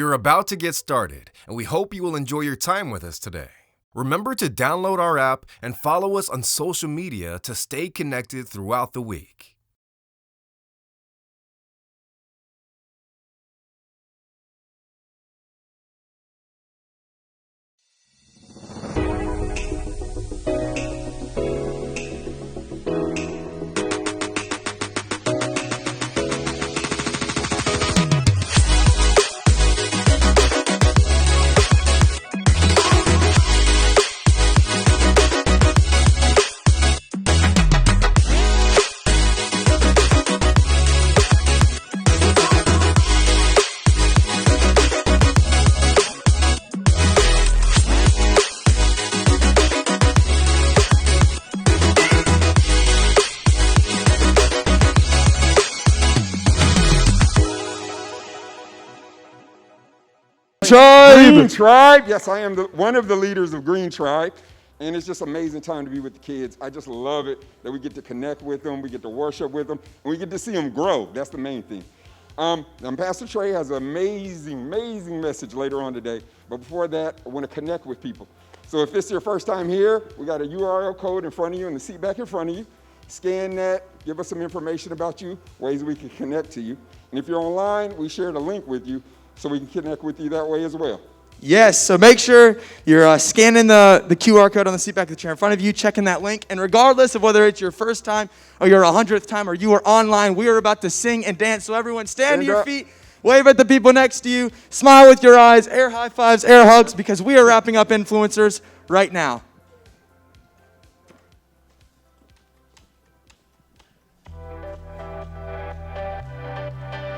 We are about to get started, and we hope you will enjoy your time with us today. Remember to download our app and follow us on social media to stay connected throughout the week. Green Tribe. Yes, I am one of the leaders of Green Tribe, and it's just amazing time to be with the kids. I just love it that we get to connect with them, we get to worship with them, and we get to see them grow. That's the main thing. Pastor Trey has an amazing message later on today, but before that, I want to connect with people. So if it's your first time here, we got a URL code in front of you and the seat back in front of you. Scan that, give us some information about you, ways we can connect to you. And if you're online, we shared a link with you so we can connect with you that way as well. Yes, so make sure you're scanning the QR code on the seat back of the chair in front of you, checking that link. And regardless of whether it's your first time or your 100th time or you are online, we are about to sing and dance. So everyone stand to your feet, wave at the people next to you, smile with your eyes, air high fives, air hugs, because we are wrapping up Influencers right now.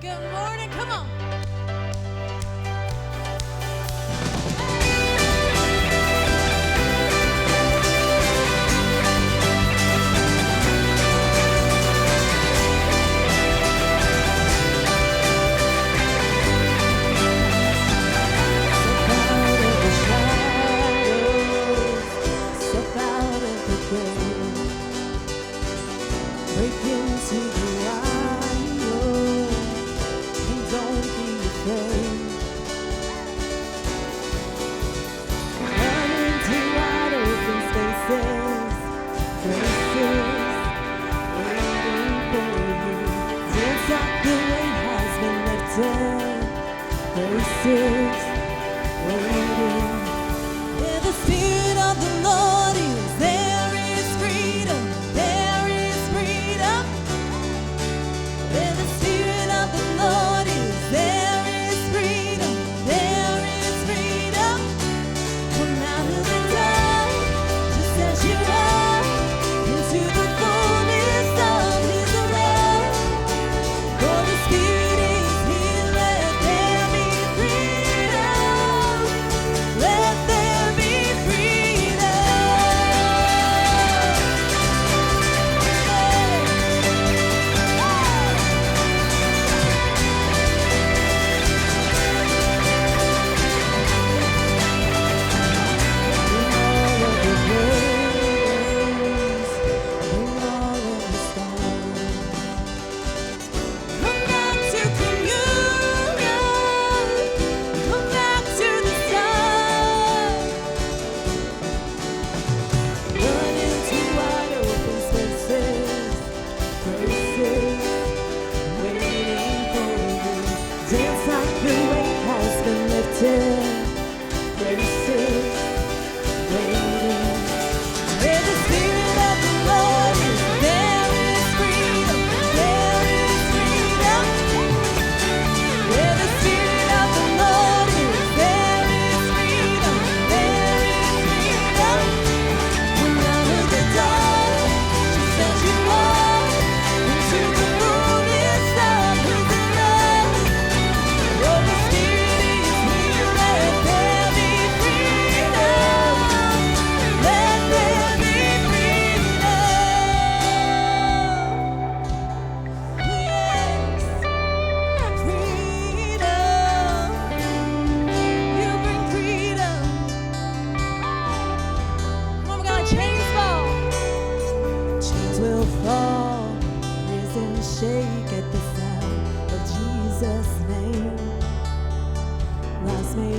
Good morning, come on.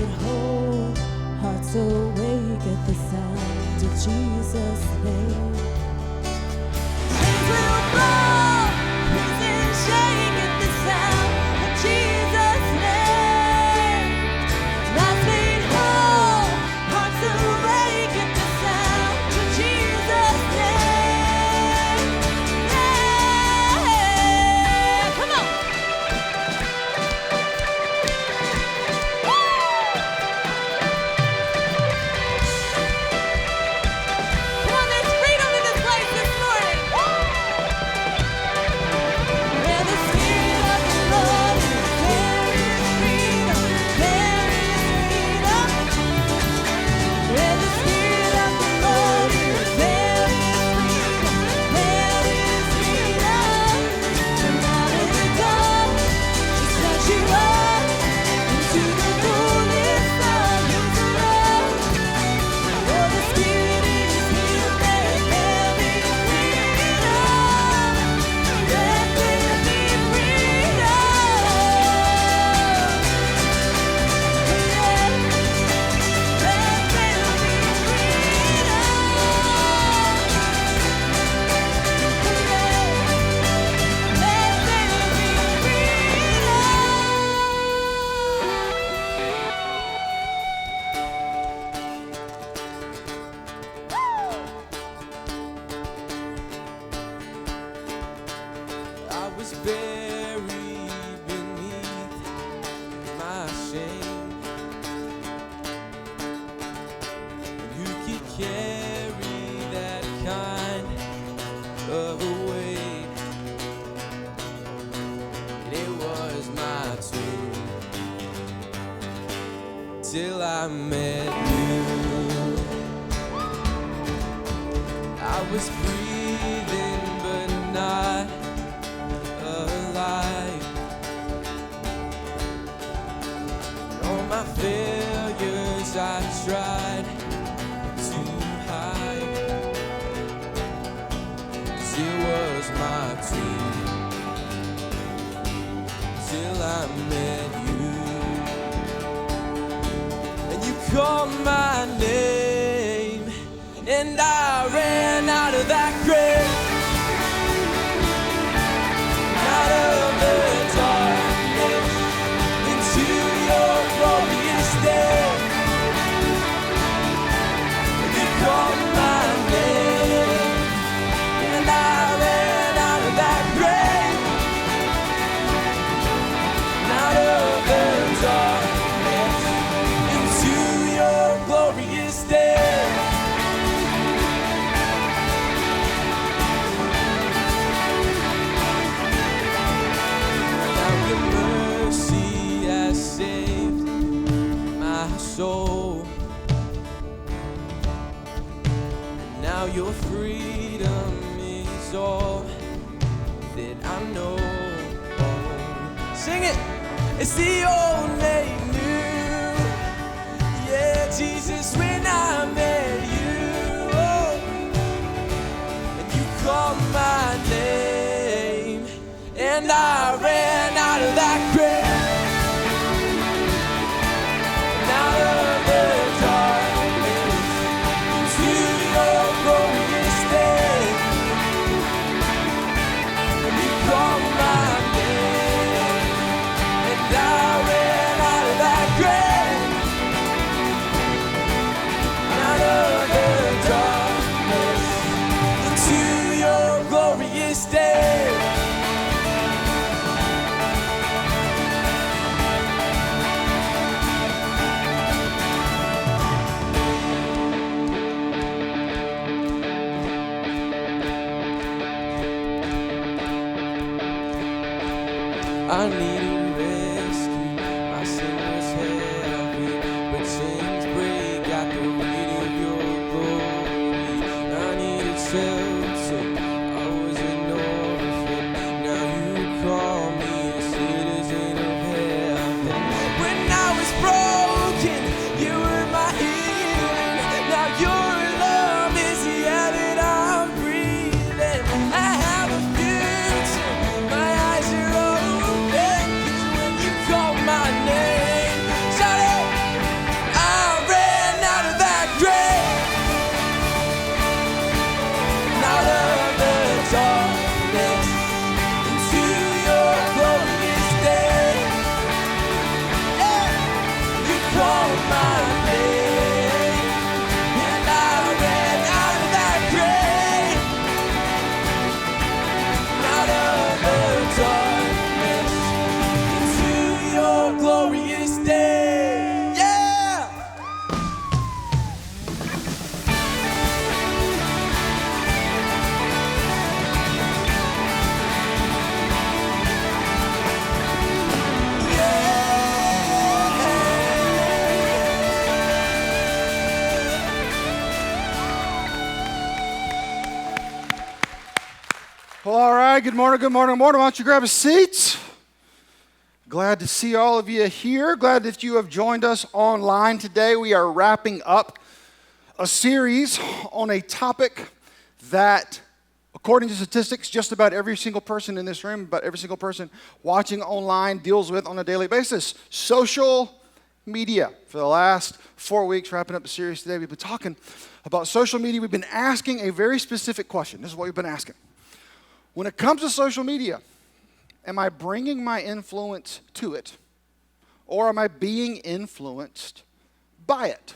made whole, hearts awake at the sound of Jesus' name. Chains will fall, prisons shake at the sound of Jesus' name. Lives made whole, hearts awake at the sound of Jesus' name. Yeah, come on. Come on, there's freedom in this place this morning. Where the Spirit of the Lord is, there is freedom. There is freedom. Where the Spirit of the Lord is, there is freedom. There is freedom. And now let it go. Just let you up into the fullness of His love. Oh, the Spirit is here, let there be freedom. Let there be freedom. Yeah, let there be I was buried beneath my shame, and who could carry that kind of a weight? And it was my tomb till I met you. I was breathing but not alive. All my failures I tried to hide, 'cause it was my tomb till I met you. And you called my name, and I ran out of that grave, out of the darkness, into your glorious day. You called my name, and I ran out of that grave, out of the darkness, into your glorious day. Now your mercy has saved my soul. Now your freedom is all that I know. Sing it! It's the old name new. Yeah, Jesus, when I met you, oh, and you called my name, and I ran out of that grave, and out of the darkness, into your glorious day. And you called my name, and I ran out of that grave, and out of the darkness, into your glorious day. I need a rescue. My sin was heavy, but chains break at the weight of your glory. I needed shelter. I was an orphan. Now you call me a citizen of heaven. When I was broken, you were my healing. Now your love is the air that I'm breathing. I have a future. My eyes are open. Well, all right. Good morning, good morning, good morning. Why don't you grab a seat? Glad to see all of you here. Glad that you have joined us online today. We are wrapping up a series on a topic that, according to statistics, just about every single person in this room, about every single person watching online deals with on a daily basis. Social media. For the last 4 weeks, wrapping up the series today, we've been talking about social media. We've been asking a very specific question. This is what we've been asking. When it comes to social media, am I bringing my influence to it, or am I being influenced by it?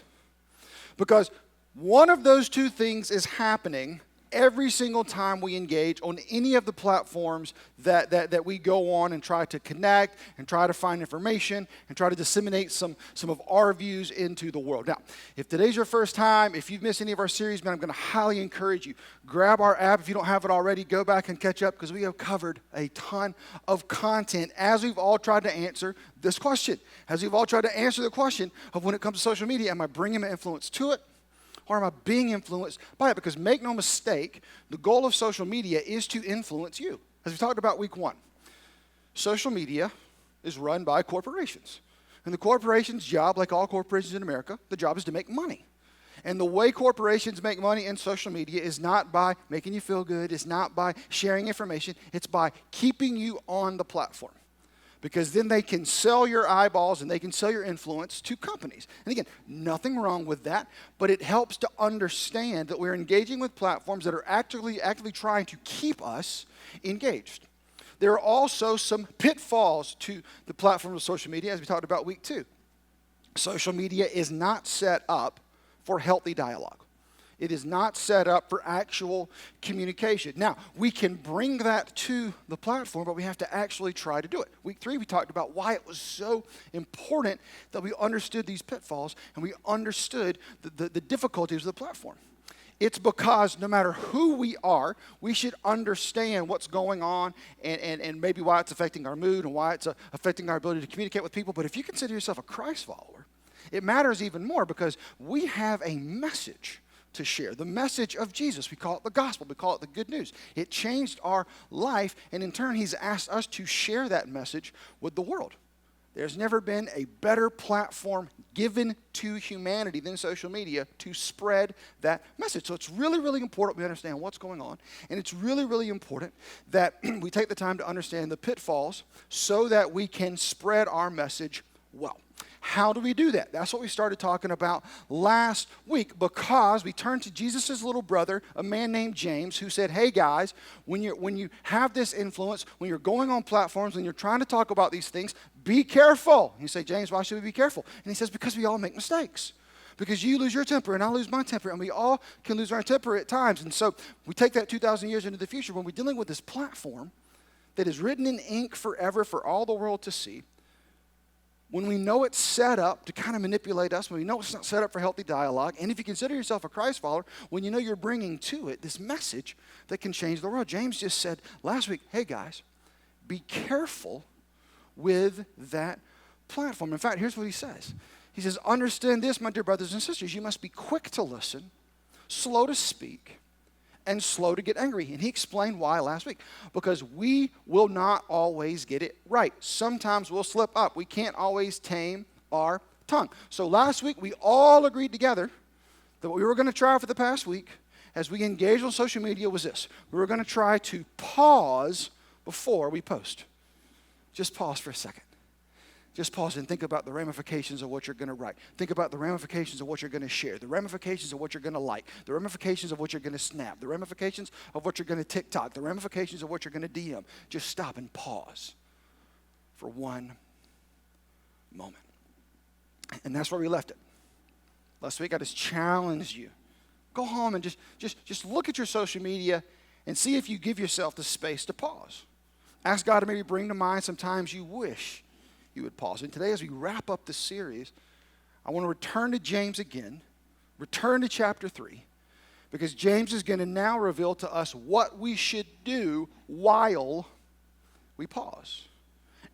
Because one of those two things is happening every single time we engage on any of the platforms that we go on and try to connect and try to find information and try to disseminate some of our views into the world. Now, if today's your first time, if you've missed any of our series, man, I'm going to highly encourage you. Grab our app. If you don't have it already, go back and catch up because we have covered a ton of content as we've all tried to answer this question. As we've all tried to answer the question of when it comes to social media, am I bringing my influence to it? Or am I being influenced by it? Because make no mistake, the goal of social media is to influence you. As we talked about week 1, social media is run by corporations. And the corporation's job, like all corporations in America, the job is to make money. And the way corporations make money in social media is not by making you feel good, it's not by sharing information, it's by keeping you on the platform. Because then they can sell your eyeballs and they can sell your influence to companies. And again, nothing wrong with that, but it helps to understand that we're engaging with platforms that are actively trying to keep us engaged. There are also some pitfalls to the platform of social media, as we talked about week 2. Social media is not set up for healthy dialogue. It is not set up for actual communication. Now, we can bring that to the platform, but we have to actually try to do it. Week 3, we talked about why it was so important that we understood these pitfalls and we understood the difficulties of the platform. It's because no matter who we are, we should understand what's going on and maybe why it's affecting our mood and why it's affecting our ability to communicate with people. But if you consider yourself a Christ follower, it matters even more because we have a message to share. The message of Jesus. We call it the gospel. We call it the good news. It changed our life, and in turn, he's asked us to share that message with the world. There's never been a better platform given to humanity than social media to spread that message. So it's really, really important we understand what's going on, and it's really, really important that we take the time to understand the pitfalls so that we can spread our message well. How do we do that? That's what we started talking about last week because we turned to Jesus' little brother, a man named James, who said, hey guys, when you have this influence, when you're going on platforms, when you're trying to talk about these things, be careful. And you say, James, why should we be careful? And he says, because we all make mistakes. Because you lose your temper and I lose my temper and we all can lose our temper at times. And so we take that 2,000 years into the future when we're dealing with this platform that is written in ink forever for all the world to see. When we know it's set up to kind of manipulate us, when we know it's not set up for healthy dialogue, and if you consider yourself a Christ follower, when you know you're bringing to it this message that can change the world. James just said last week, hey guys, be careful with that platform. In fact, here's what he says. He says, understand this, my dear brothers and sisters, you must be quick to listen, slow to speak, and slow to get angry. And he explained why last week. Because we will not always get it right. Sometimes we'll slip up. We can't always tame our tongue. So last week, we all agreed together that what we were going to try for the past week as we engaged on social media was this. We were going to try to pause before we post. Just pause for a second. Just pause and think about the ramifications of what you're going to write. Think about the ramifications of what you're going to share, the ramifications of what you're going to like, the ramifications of what you're going to snap, the ramifications of what you're going to TikTok, the ramifications of what you're going to DM. Just stop and pause for one moment. And that's where we left it. Last week I just challenged you. Go home and just look at your social media and see if you give yourself the space to pause. Ask God to maybe bring to mind some times you wish you would pause. And today, as we wrap up this series, I want to return to James again, return to chapter 3, because James is going to now reveal to us what we should do while we pause.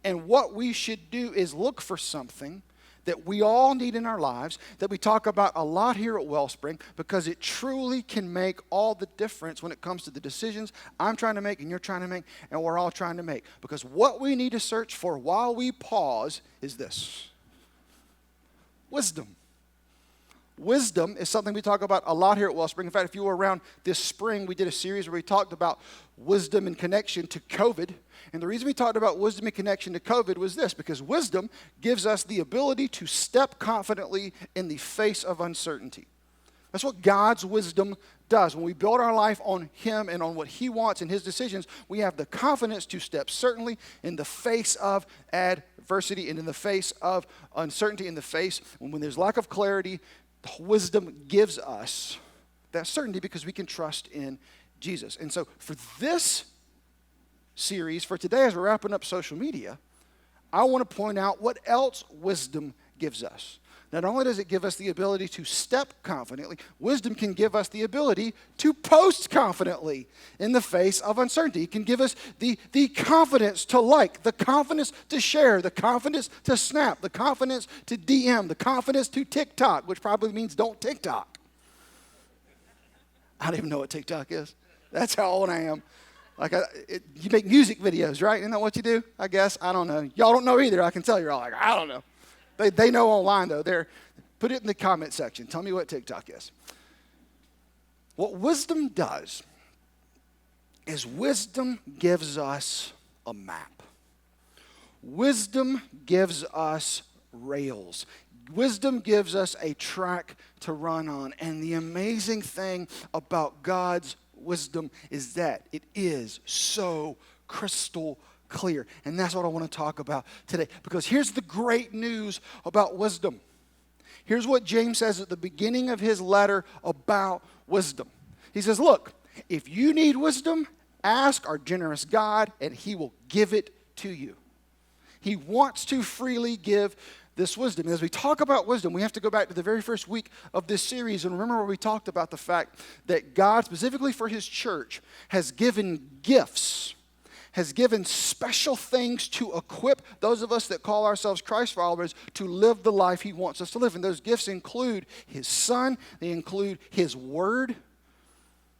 And what we should do is look for something that we all need in our lives, that we talk about a lot here at Wellspring, because it truly can make all the difference when it comes to the decisions I'm trying to make and you're trying to make and we're all trying to make. Because what we need to search for while we pause is this: wisdom. Wisdom is something we talk about a lot here at Wellspring. In fact, if you were around this spring, we did a series where we talked about wisdom in connection to COVID. And the reason we talked about wisdom in connection to COVID was this: because wisdom gives us the ability to step confidently in the face of uncertainty. That's what God's wisdom does. When we build our life on Him and on what He wants and His decisions, we have the confidence to step certainly in the face of adversity and in the face of uncertainty, in the face when there's lack of clarity. Wisdom gives us that certainty because we can trust in Jesus. And so for this series, for today as we're wrapping up social media, I want to point out what else wisdom gives us. Not only does it give us the ability to step confidently, wisdom can give us the ability to post confidently in the face of uncertainty. It can give us the confidence to like, the confidence to share, the confidence to snap, the confidence to DM, the confidence to TikTok, which probably means don't TikTok. I don't even know what TikTok is. That's how old I am. You make music videos, right? Isn't that what you do? I guess. I don't know. Y'all don't know either. I can tell you're all like, I don't know. They know online, though. Put it in the comment section. Tell me what TikTok is. What wisdom does is wisdom gives us a map. Wisdom gives us rails. Wisdom gives us a track to run on. And the amazing thing about God's wisdom is that it is so crystal clear. And that's what I want to talk about today. Because here's the great news about wisdom. Here's what James says at the beginning of his letter about wisdom. He says, look, if you need wisdom, ask our generous God and He will give it to you. He wants to freely give this wisdom. As we talk about wisdom, we have to go back to the very first week of this series and remember where we talked about the fact that God, specifically for His church, has given gifts, has given special things to equip those of us that call ourselves Christ followers to live the life He wants us to live. And those gifts include His Son, they include His Word,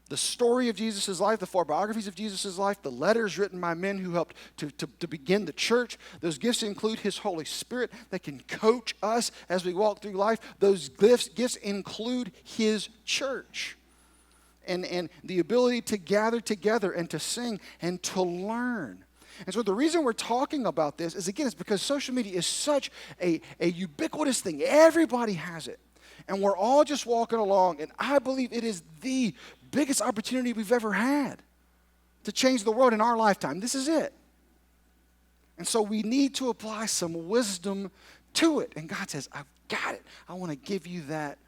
the story of Jesus' life, the four biographies of Jesus' life, the letters written by men who helped to begin the church. Those gifts include His Holy Spirit that can coach us as we walk through life. Those gifts include His church. And the ability to gather together and to sing and to learn. And so the reason we're talking about this is, again, it's because social media is such a ubiquitous thing. Everybody has it. And we're all just walking along, and I believe it is the biggest opportunity we've ever had to change the world in our lifetime. This is it. And so we need to apply some wisdom to it. And God says, I've got it. I want to give you that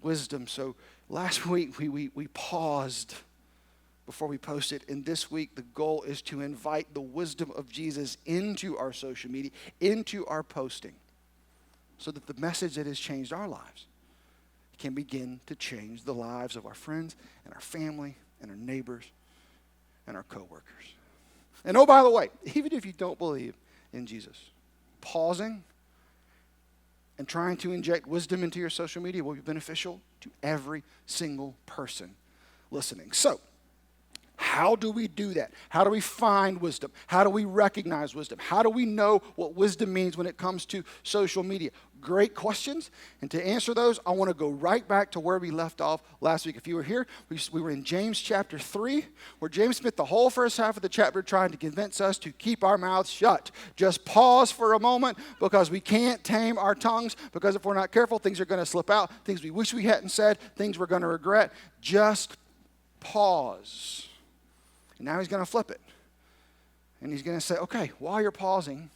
wisdom. So last week, we paused before we posted, and this week the goal is to invite the wisdom of Jesus into our social media, into our posting, so that the message that has changed our lives can begin to change the lives of our friends and our family and our neighbors and our coworkers. And oh, by the way, even if you don't believe in Jesus, pausing and trying to inject wisdom into your social media will be beneficial to every single person listening. So, how do we do that? How do we find wisdom? How do we recognize wisdom? How do we know what wisdom means when it comes to social media? Great questions. And to answer those, I want to go right back to where we left off last week. If you were here, we were in James chapter 3, where James spent the whole first half of the chapter trying to convince us to keep our mouths shut. Just pause for a moment, because we can't tame our tongues, because if we're not careful, things are going to slip out, things we wish we hadn't said, things we're going to regret. Just pause. And now he's going to flip it. And he's going to say, okay, while you're pausing,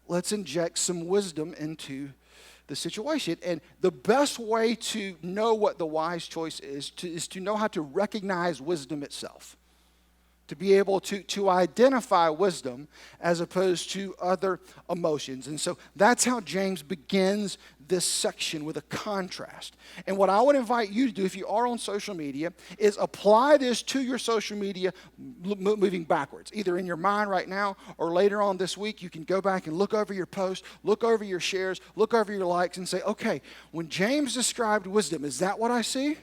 let's inject some wisdom into the situation. And the best way to know what the wise choice is to know how to recognize wisdom itself. to be able to identify wisdom as opposed to other emotions. And so that's how James begins this section with a contrast. And what I would invite you to do if you are on social media is apply this to your social media moving backwards, either in your mind right now or later on this week. You can go back and look over your posts, look over your shares, look over your likes and say, okay, when James described wisdom, is that what I see?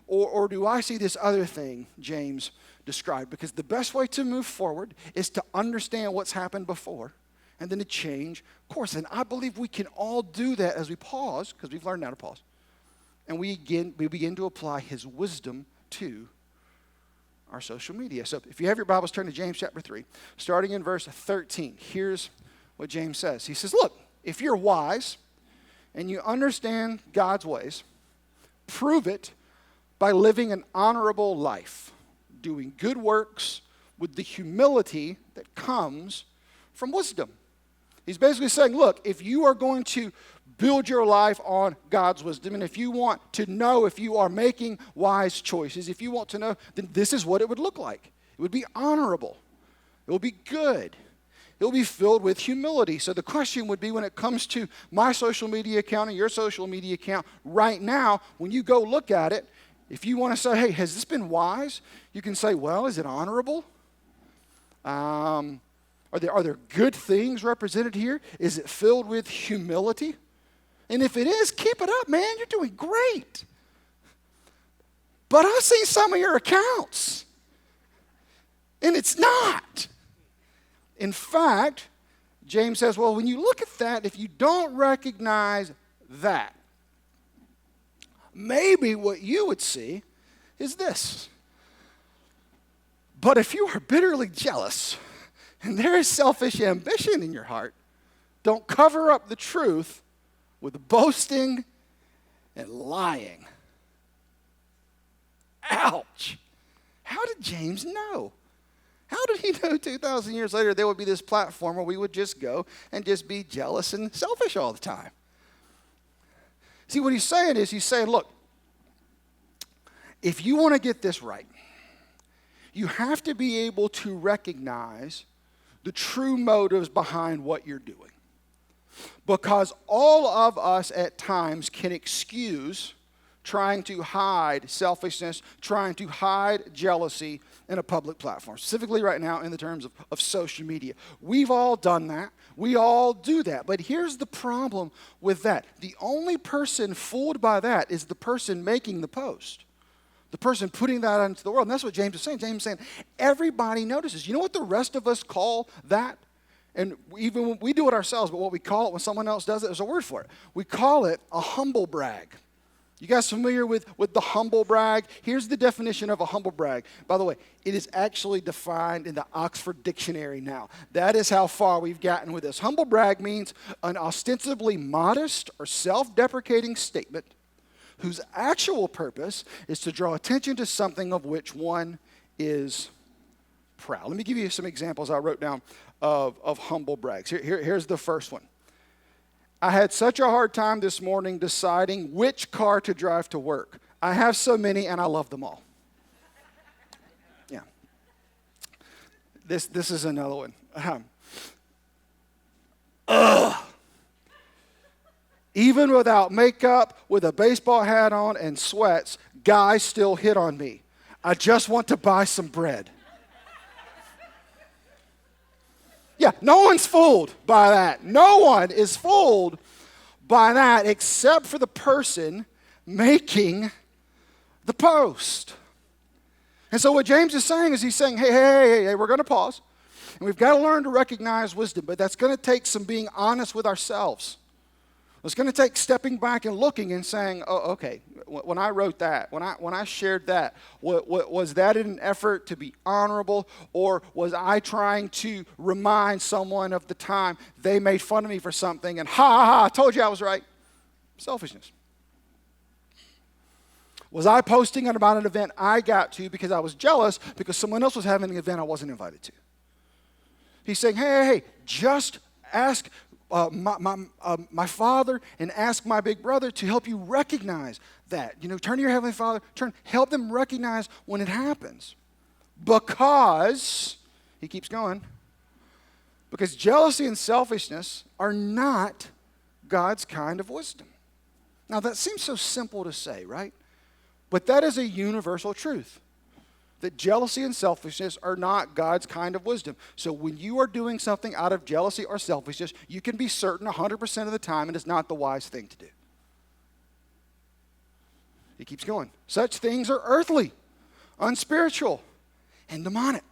Or do I see this other thing James described? Because the best way to move forward is to understand what's happened before and then to change course. And I believe we can all do that as we pause, because we've learned how to pause, and we begin to apply his wisdom to our social media. So if you have your Bibles, turn to James chapter 3, starting in verse 13. Here's what James says. He says, look, if you're wise and you understand God's ways, prove it by living an honorable life, doing good works with the humility that comes from wisdom. He's basically saying, look, if you are going to build your life on God's wisdom, and if you want to know if you are making wise choices, if you want to know, then this is what it would look like. It would be honorable. It will be good. It will be filled with humility. So the question would be, when it comes to my social media account and your social media account right now, when you go look at it, if you want to say, hey, has this been wise? You can say, well, is it honorable? Are there good things represented here? Is it filled with humility? And if it is, keep it up, man. You're doing great. But I've seen some of your accounts, and it's not. In fact, James says, well, when you look at that, if you don't recognize that, maybe what you would see is this. But if you are bitterly jealous and there is selfish ambition in your heart, don't cover up the truth with boasting and lying. Ouch. How did James know? How did he know 2,000 years later there would be this platform where we would just go and just be jealous and selfish all the time? See, what he's saying is, he's saying, look, if you want to get this right, you have to be able to recognize the true motives behind what you're doing. Because all of us at times can excuse trying to hide selfishness, trying to hide jealousy in a public platform, specifically right now in the terms of social media. We've all done that. We all do that. But here's the problem with that. The only person fooled by that is the person making the post, the person putting that into the world. And that's what James is saying. James is saying everybody notices. You know what the rest of us call that? And even when we do it ourselves, but what we call it when someone else does it, there's a word for it. We call it a humble brag. You guys familiar with the humble brag? Here's the definition of a humble brag. By the way, it is actually defined in the Oxford Dictionary now. That is how far we've gotten with this. Humble brag means an ostensibly modest or self-deprecating statement whose actual purpose is to draw attention to something of which one is proud. Let me give you some examples I wrote down of humble brags. Here's the first one. I had such a hard time this morning deciding which car to drive to work. I have so many and I love them all. Yeah. This is another one. Even without makeup, with a baseball hat on and sweats, guys still hit on me. I just want to buy some bread. Yeah, no one's fooled by that. No one is fooled by that except for the person making the post. And so what James is saying is, he's saying, hey, we're going to pause. And we've got to learn to recognize wisdom, but that's going to take some being honest with ourselves. It's going to take stepping back and looking and saying, oh, okay, when I wrote that, when I shared that, was that in an effort to be honorable, or was I trying to remind someone of the time they made fun of me for something and I told you I was right? Selfishness. Was I posting about an event I got to because I was jealous because someone else was having an event I wasn't invited to? He's saying, hey, just ask my father and ask my big brother to help you recognize that. Turn to your Heavenly Father, help them recognize when it happens. because, he keeps going, because jealousy and selfishness are not God's kind of wisdom. Now, that seems so simple to say, right? But that is a universal truth, that jealousy and selfishness are not God's kind of wisdom. So when you are doing something out of jealousy or selfishness, you can be certain 100% of the time it is not the wise thing to do. He keeps going. Such things are earthly, unspiritual, and demonic.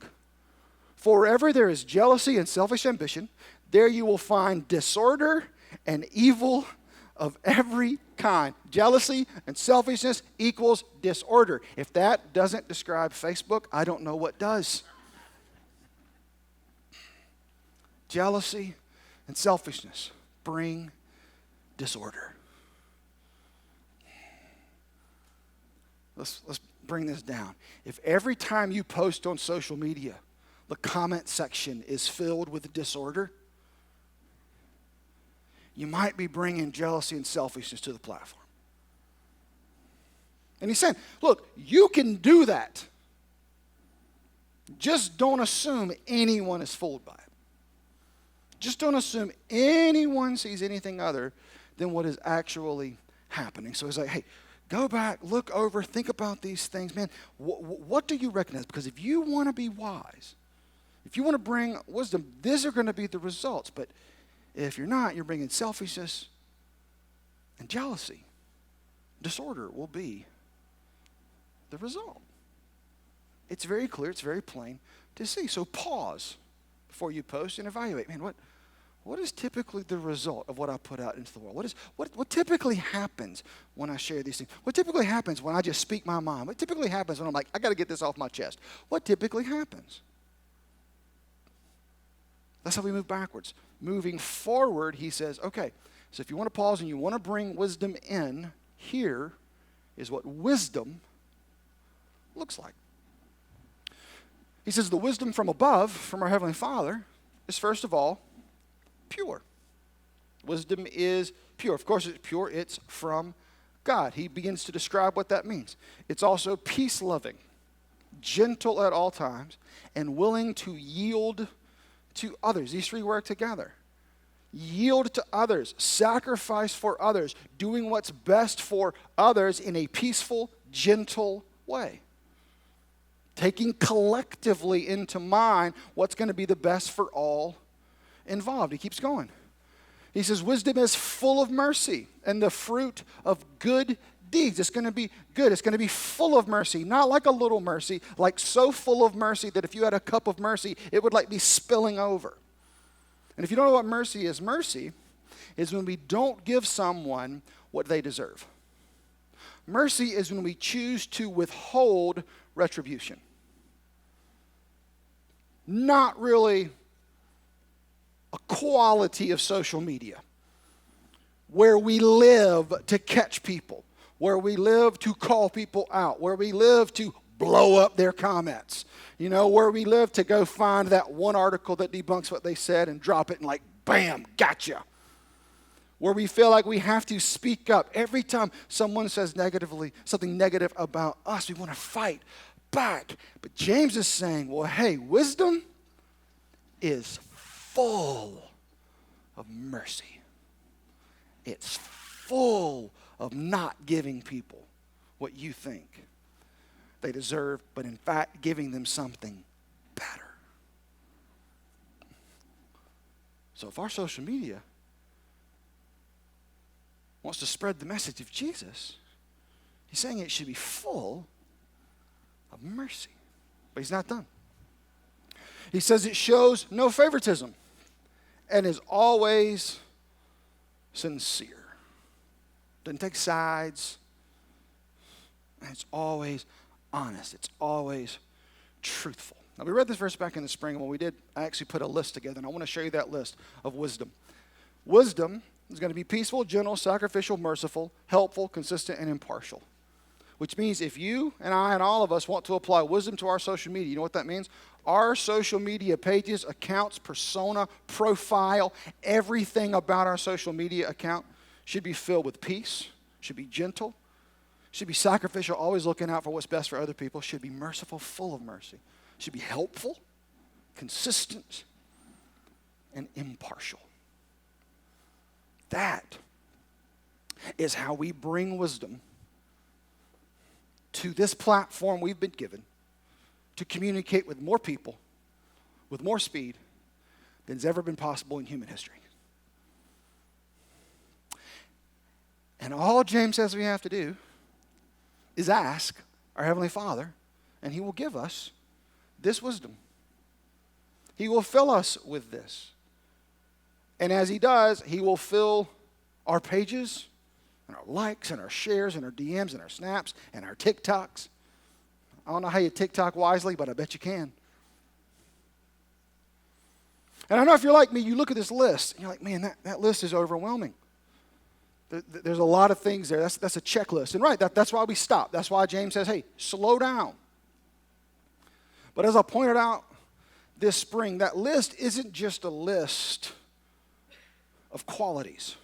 For wherever there is jealousy and selfish ambition, there you will find disorder and evil of every kind. Jealousy and selfishness equals disorder. If that doesn't describe Facebook, I don't know what does. Jealousy and selfishness bring disorder. Let's bring this down. If every time you post on social media, the comment section is filled with disorder, you might be bringing jealousy and selfishness to the platform. And he's saying, look, you can do that. Just don't assume anyone is fooled by it. Just don't assume anyone sees anything other than what is actually happening. So he's like, hey, go back, look over, think about these things. Man, what do you recognize? Because if you want to be wise, if you want to bring wisdom, these are going to be the results. But if you're not, you're bringing selfishness and jealousy. Disorder will be the result. It's very clear, it's very plain to see. So pause before you post and evaluate. Man, what is typically the result of what I put out into the world? What typically happens when I share these things? What typically happens when I just speak my mind? What typically happens when I'm like, I got to get this off my chest? What typically happens? That's how we move backwards. Moving forward, he says, okay, so if you want to pause and you want to bring wisdom in, here is what wisdom looks like. He says the wisdom from above, from our Heavenly Father, is first of all pure. Wisdom is pure. Of course, it's pure. It's from God. He begins to describe what that means. It's also peace-loving, gentle at all times, and willing to yield to others. These three work together. Yield to others, sacrifice for others, doing what's best for others in a peaceful, gentle way. Taking collectively into mind what's going to be the best for all involved. He keeps going. He says, wisdom is full of mercy and the fruit of good deeds. It's going to be good. It's going to be full of mercy, not like a little mercy, like so full of mercy that if you had a cup of mercy, it would like be spilling over. And if you don't know what mercy is when we don't give someone what they deserve. Mercy is when we choose to withhold retribution. Not really a quality of social media where we live to catch people, where we live to call people out, where we live to blow up their comments, where we live to go find that one article that debunks what they said and drop it and like, bam, gotcha. Where we feel like we have to speak up. Every time someone says something negative about us, we want to fight back. But James is saying, well, hey, wisdom is full of mercy. It's full of not giving people what you think they deserve, but in fact giving them something better. So if our social media wants to spread the message of Jesus, he's saying it should be full of mercy. But he's not done. He says it shows no favoritism and is always sincere. Doesn't take sides. And it's always honest. It's always truthful. Now, we read this verse back in the spring, and when we did, I actually put a list together, and I want to show you that list of wisdom. Wisdom is going to be peaceful, gentle, sacrificial, merciful, helpful, consistent, and impartial. Which means if you and I and all of us want to apply wisdom to our social media, you know what that means? Our social media pages, accounts, persona, profile, everything about our social media account should be filled with peace, should be gentle, should be sacrificial, always looking out for what's best for other people, should be merciful, full of mercy. should be helpful, consistent, and impartial. That is how we bring wisdom to this platform we've been given to communicate with more people with more speed than's ever been possible in human history. And all James says we have to do is ask our Heavenly Father, and He will give us this wisdom. He will fill us with this. And as He does, He will fill our pages and our likes and our shares and our DMs and our snaps and our TikToks. I don't know how you TikTok wisely, but I bet you can. And I know if you're like me, you look at this list, and you're like, man, that list is overwhelming. There's a lot of things there. That's a checklist. And right, that's why we stop. That's why James says, hey, slow down. But as I pointed out this spring, that list isn't just a list of qualities.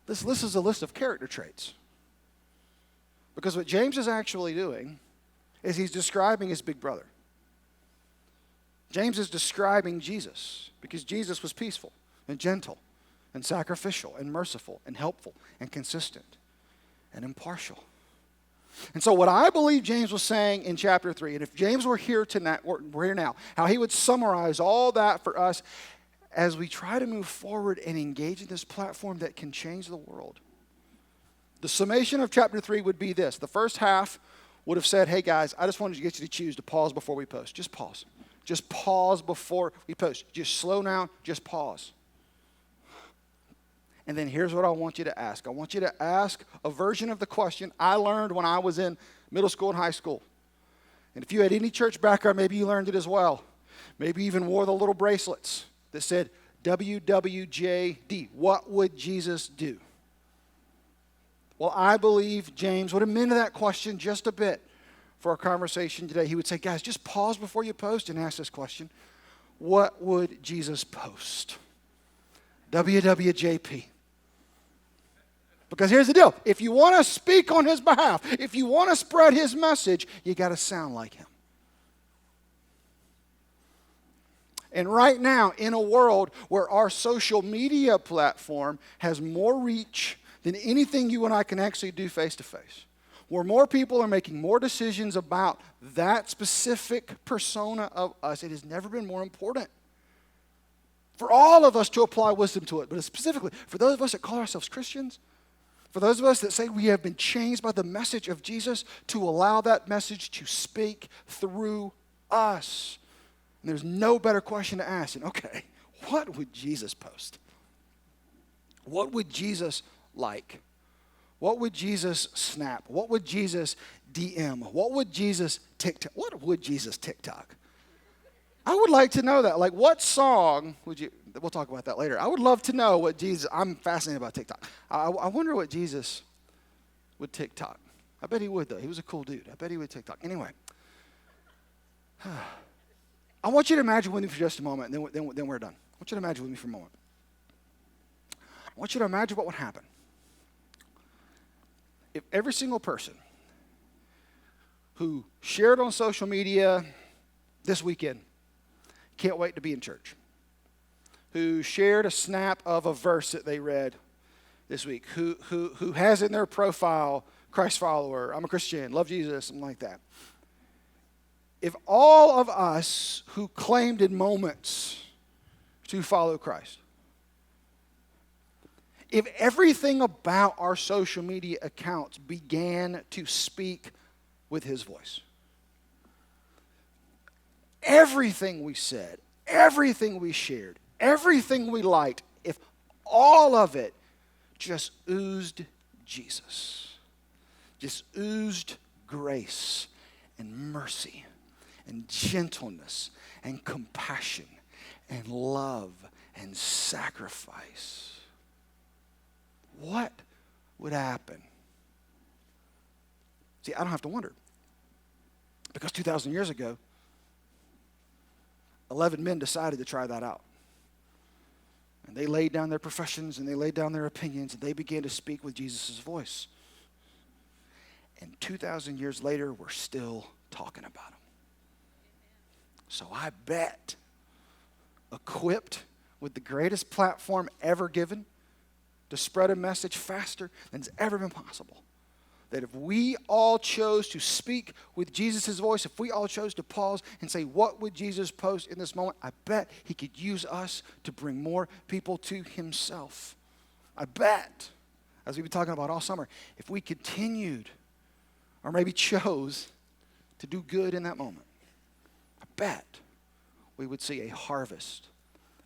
This list is a list of character traits. Because what James is actually doing is he's describing his big brother. James is describing Jesus because Jesus was peaceful and gentle and sacrificial and merciful and helpful and consistent and impartial. And so what I believe James was saying in chapter 3, and if James were here tonight, we're here now, how he would summarize all that for us as we try to move forward and engage in this platform that can change the world. The summation of chapter 3 would be this. The first half would have said, hey guys, I just wanted to get you to choose to pause before we post. Just pause. Just pause before we post. Just slow down, just pause. And then here's what I want you to ask. I want you to ask a version of the question I learned when I was in middle school and high school. And if you had any church background, maybe you learned it as well. Maybe even wore the little bracelets that said WWJD. What would Jesus do? Well, I believe James would amend that question just a bit for our conversation today. He would say, guys, just pause before you post and ask this question. What would Jesus post? WWJP. Because here's the deal. If you want to speak on His behalf, if you want to spread His message, you got to sound like Him. And right now, in a world where our social media platform has more reach than anything you and I can actually do face to face, where more people are making more decisions about that specific persona of us, it has never been more important for all of us to apply wisdom to it, but specifically for those of us that call ourselves Christians, for those of us that say we have been changed by the message of Jesus, to allow that message to speak through us. And there's no better question to ask than, okay, what would Jesus post? What would Jesus like? What would Jesus snap? What would Jesus DM? What would Jesus TikTok? What would Jesus TikTok? I would like to know that. Like, what song would you, we'll talk about that later. I would love to know what Jesus, I'm fascinated about TikTok. I wonder what Jesus would TikTok. I bet he would, though. He was a cool dude. I bet he would TikTok. Anyway. I want you to imagine with me for just a moment, and then we're done. I want you to imagine with me for a moment. I want you to imagine what would happen if every single person who shared on social media this weekend, can't wait to be in church, who shared a snap of a verse that they read this week, who has in their profile, Christ follower, I'm a Christian, love Jesus, something like that. If all of us who claimed in moments to follow Christ, if everything about our social media accounts began to speak with His voice, everything we said, everything we shared, everything we liked, if all of it just oozed Jesus, just oozed grace and mercy and gentleness and compassion and love and sacrifice, what would happen? See, I don't have to wonder. Because 2,000 years ago, 11 men decided to try that out. And they laid down their professions and they laid down their opinions and they began to speak with Jesus' voice. And 2,000 years later, we're still talking about Him. So I bet, equipped with the greatest platform ever given to spread a message faster than it's ever been possible, that if we all chose to speak with Jesus' voice, if we all chose to pause and say, what would Jesus post in this moment? I bet he could use us to bring more people to himself. I bet, as we've been talking about all summer, if we continued or maybe chose to do good in that moment, I bet we would see a harvest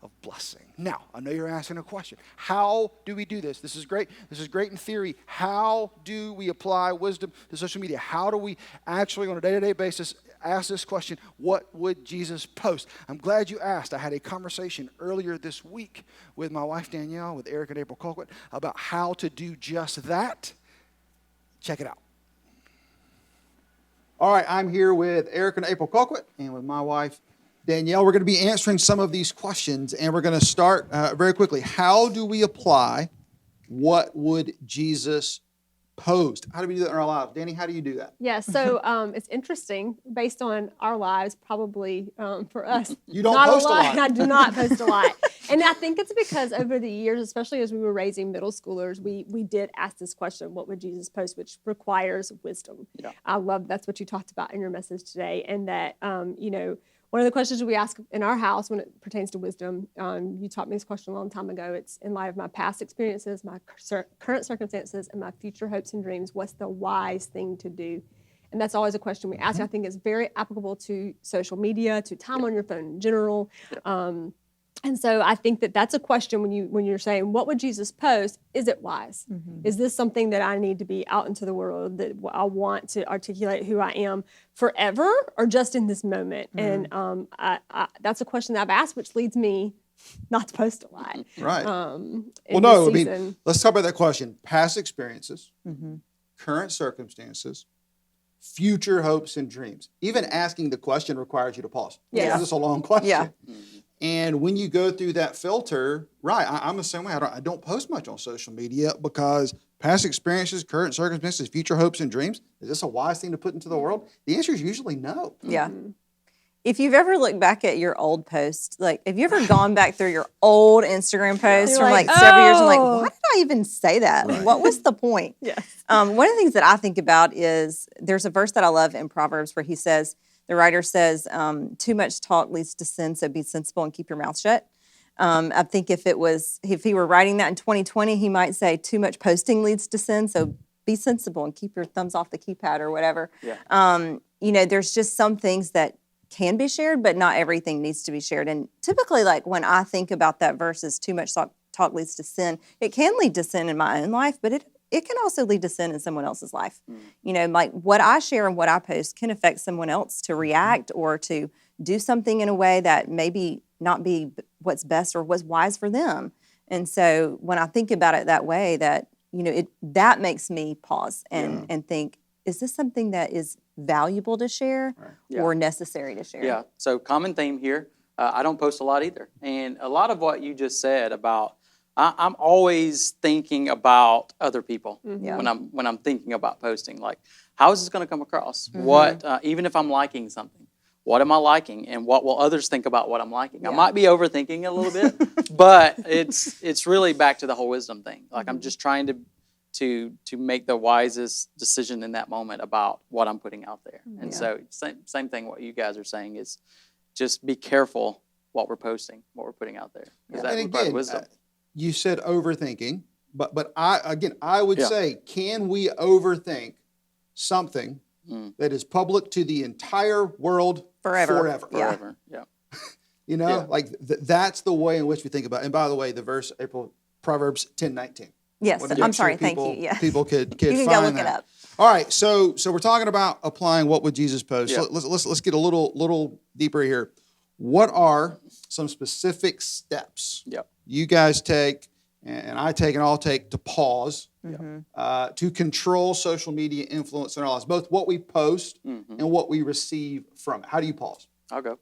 of blessing. Now, I know you're asking a question. How do we do this? This is great. This is great in theory. How do we apply wisdom to social media? How do we actually, on a day-to-day basis, ask this question, what would Jesus post? I'm glad you asked. I had a conversation earlier this week with my wife, Danielle, with Eric and April Colquitt, about how to do just that. Check it out. All right, I'm here with Eric and April Colquitt and with my wife, Danielle. We're going to be answering some of these questions, and we're going to start very quickly. How do we apply what would Jesus post? How do we do that in our lives? Danny, how do you do that? Yeah, so it's interesting. Based on our lives, probably for us, You don't not post a lot. I do not post a lot, and I think it's because over the years, especially as we were raising middle schoolers, we did ask this question: what would Jesus post? Which requires wisdom. Yeah. I love that's what you talked about in your message today, and that one of the questions we ask in our house when it pertains to wisdom, you taught me this question a long time ago. It's in light of my past experiences, my current circumstances, and my future hopes and dreams, what's the wise thing to do? And that's always a question we ask. I think it's very applicable to social media, to time on your phone in general. And so I think that that's a question when you're saying, what would Jesus post? Is it wise? Is this something that I need to be out into the world, that I want to articulate who I am forever or just in this moment? And that's a question that I've asked, which leads me not to post a lot. Right. Well, Well, no, let's talk about that question. Past experiences, current circumstances, future hopes and dreams. Even asking the question requires you to pause. Yeah. This is a long question. Yeah. And when you go through that filter, right, I'm the same way. I don't post much on social media because past experiences, current circumstances, future hopes and dreams, is this a wise thing to put into the world? The answer is usually no. Yeah. If you've ever looked back at your old posts, like, have you ever gone back through your old Instagram posts You're from like, several years and like, "Oh." why did I even say that? Like, what was the point? Yes. One of the things that I think about is there's a verse that I love in Proverbs where he says, the writer says, too much talk leads to sin, so be sensible and keep your mouth shut. I think if he were writing that in 2020, he might say too much posting leads to sin, so be sensible and keep your thumbs off the keypad or whatever. Yeah. There's just some things that can be shared, but not everything needs to be shared. And typically, like when I think about that verse as too much talk leads to sin, it can lead to sin in my own life, but it can also lead to sin in someone else's life. Like what I share and what I post can affect someone else to react or to do something in a way that maybe not be what's best or what's wise for them. And so when I think about it that way, that, that makes me pause and think, is this something that is valuable to share or necessary to share? Yeah, so common theme here. I don't post a lot either. And a lot of what you just said about, I'm always thinking about other people when I'm thinking about posting. Like, how is this going to come across? What, even if I'm liking something, what am I liking, and what will others think about what I'm liking? I might be overthinking a little bit, but it's really back to the whole wisdom thing. Like, I'm just trying to make the wisest decision in that moment about what I'm putting out there. And so same thing. What you guys are saying is just be careful what we're posting, what we're putting out there, because that requires wisdom. You said overthinking, but I would say, can we overthink something that is public to the entire world forever? Forever, yeah. That's the way in which we think about it. And by the way, the verse, April, Proverbs 10:19. Yes, I'm sorry, thank you. Yeah. People could You can find go look that. it up. All right, so we're talking about applying what would Jesus post. Yeah. Let's get a little deeper here. What are some specific steps you guys take, and I take, and I'll take to pause to control social media influence in our lives, both what we post and what we receive from it? How do you pause? I'll go.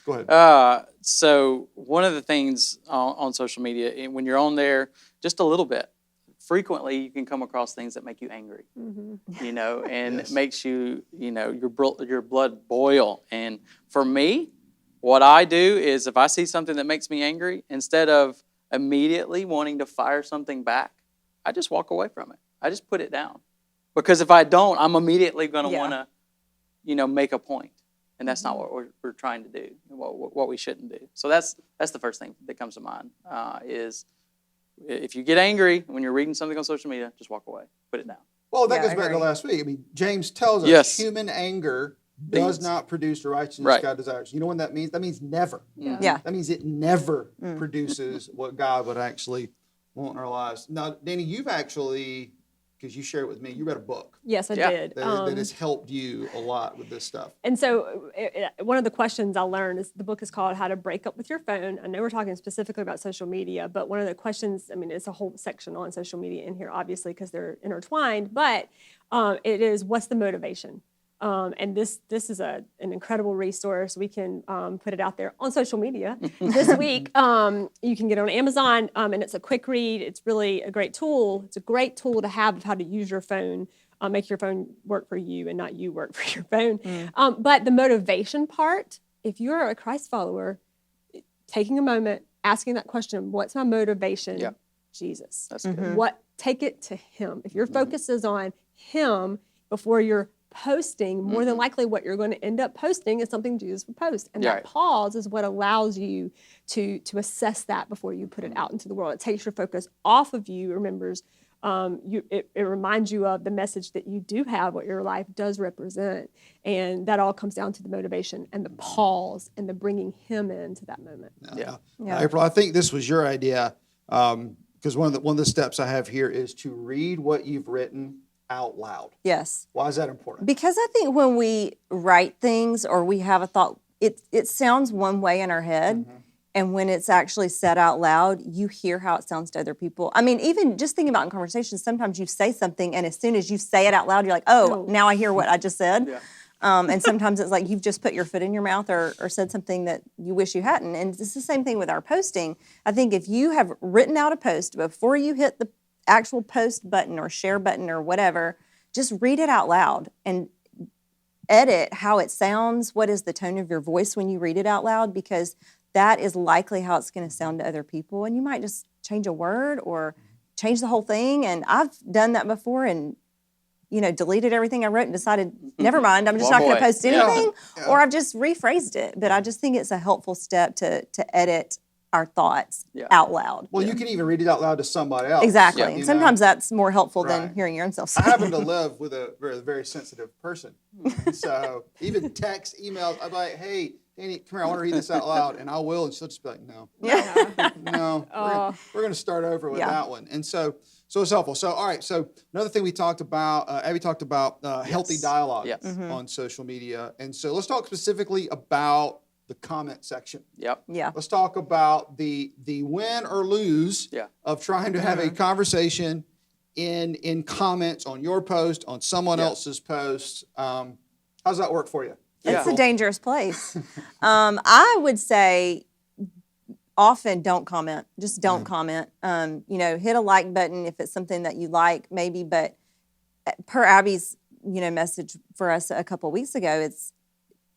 Go ahead. So one of the things on social media, when you're on there just a little bit, frequently you can come across things that make you angry, and it makes you, your blood boil. And for me, What I do is if I see something that makes me angry, instead of immediately wanting to fire something back, I just walk away from it. I just put it down. Because if I don't, I'm immediately going to Yeah. want to, make a point. And that's not what we're trying to do, what we shouldn't do. So that's the first thing that comes to mind is if you get angry when you're reading something on social media, just walk away, put it down. Well, that Yeah, goes I back to agree. last week. I mean, James tells us Yes. human anger does Things. not produce the righteousness Right. God desires. You know what that means? That means never. Yeah. That means it never produces what God would actually want in our lives. Now, Danny, you've actually, because you shared it with me, you read a book Yes, I Yeah. did. that has helped you a lot with this stuff. And so, one of the questions I learned is the book is called How to Break Up with Your Phone. I know we're talking specifically about social media, but one of the questions, I mean, it's a whole section on social media in here, obviously, because they're intertwined, but it is what's the motivation? And this is an incredible resource. We can put it out there on social media this week. You can get it on Amazon, and it's a quick read. It's really a great tool. It's a great tool to have of how to use your phone, make your phone work for you and not you work for your phone. But the motivation part, if you're a Christ follower, taking a moment, asking that question, what's my motivation? Yeah. Jesus. That's good. Take it to him. If your focus is on him before you're posting, more than likely what you're going to end up posting is something Jesus would post. And that Right. pause is what allows you to assess that before you put it out into the world. It takes your focus off of you, remembers, it reminds you of the message that you do have, what your life does represent. And that all comes down to the motivation and the pause and the bringing him into that moment. Yeah. April, I think this was your idea because one of the steps I have here is to read what you've written out loud. Yes. Why is that important? Because I think when we write things or we have a thought, it sounds one way in our head. And when it's actually said out loud, you hear how it sounds to other people. I mean, even just thinking about in conversations, sometimes you say something and as soon as you say it out loud, you're like, oh, now I hear what I just said. Yeah. And sometimes it's like you've just put your foot in your mouth or said something that you wish you hadn't. And it's the same thing with our posting. I think if you have written out a post before you hit the actual post button or share button or whatever, just read it out loud and edit how it sounds. What is the tone of your voice when you read it out loud? Because that is likely how it's going to sound to other people. And you might just change a word or change the whole thing. And I've done that before and, deleted everything I wrote and decided, never mind, I'm just Well, not going to boy. post anything. Or I've just rephrased it. But I just think it's a helpful step to edit our thoughts out loud. Well, you can even read it out loud to somebody else. Exactly. you And know? sometimes that's more helpful than Right. hearing your own self say I happen to live with a very, very sensitive person. So even text, emails, I'm like, hey, Danny, come here, I want to read this out loud. And I will. And she'll just be like, no, no, we're going to start over with that one. And so it's helpful. So, all right. So another thing we talked about, Abby talked about healthy dialogue Yes. on social media. And so let's talk specifically about the comment section. Yep. Yeah. Let's talk about the win or lose of trying to have a conversation in comments on your post, on someone else's post. How's that work for you? It's a dangerous place. I would say often don't comment. Just don't comment. Hit a like button if it's something that you like, maybe. But per Abby's, message for us a couple of weeks ago, it's